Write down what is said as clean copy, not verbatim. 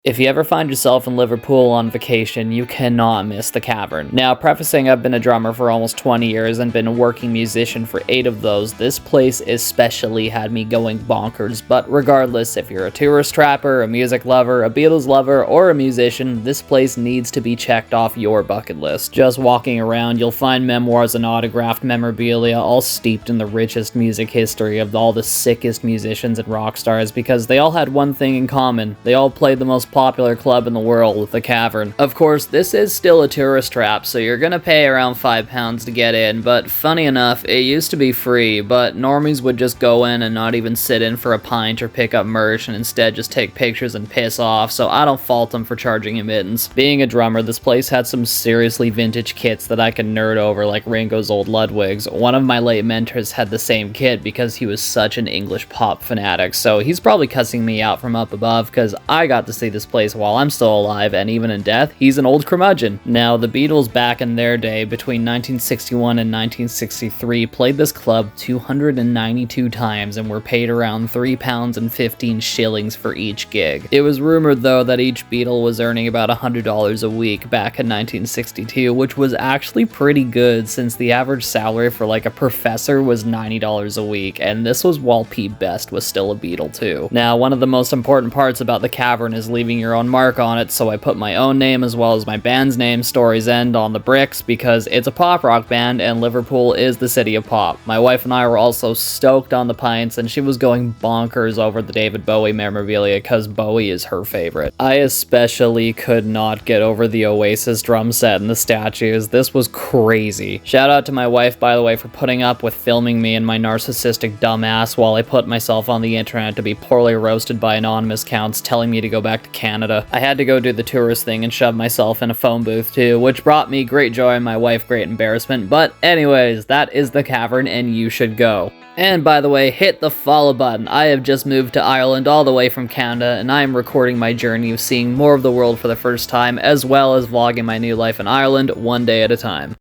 If you ever find yourself in Liverpool on vacation, you cannot miss the Cavern. Now, prefacing I've been a drummer for almost 20 years and been a working musician for 8 of those, this place especially had me going bonkers. But regardless, if you're a tourist trapper, a music lover, a Beatles lover, or a musician, this place needs to be checked off your bucket list. Just walking around, you'll find memoirs and autographed memorabilia all steeped in the richest music history of all the sickest musicians and rock stars, because they all had one thing in common: they all played the most popular club in the world, the Cavern. Of course, this is still a tourist trap, so you're gonna pay around £5 to get in, but funny enough, it used to be free, but normies would just go in and not even sit in for a pint or pick up merch, and instead just take pictures and piss off, so I don't fault them for charging admittance. Being a drummer, this place had some seriously vintage kits that I could nerd over, like Ringo's old Ludwigs. One of my late mentors had the same kit because he was such an English pop fanatic, so he's probably cussing me out from up above, because I got to see this place while I'm still alive, and even in death, he's an old curmudgeon. Now, the Beatles back in their day, between 1961 and 1963, played this club 292 times and were paid around £3 and 15 shillings for each gig. It was rumored, though, that each Beatle was earning about $100 a week back in 1962, which was actually pretty good, since the average salary for like a professor was $90 a week, and this was while Pete Best was still a Beatle too. Now, one of the most important parts about the Cavern is leaving your own mark on it, so I put my own name as well as my band's name, Story's End, on the bricks because it's a pop rock band and Liverpool is the city of pop. My wife and I were also stoked on the pints, and she was going bonkers over the David Bowie memorabilia because Bowie is her favorite. I especially could not get over the Oasis drum set and the statues. This was crazy. Shout out to my wife, by the way, for putting up with filming me and my narcissistic dumbass while I put myself on the internet to be poorly roasted by anonymous accounts telling me to go back to Canada. I had to go do the tourist thing and shove myself in a phone booth too, which brought me great joy and my wife great embarrassment, but anyways, that is the Cavern and you should go. And by the way, hit the follow button. I have just moved to Ireland all the way from Canada, and I am recording my journey of seeing more of the world for the first time, as well as vlogging my new life in Ireland one day at a time.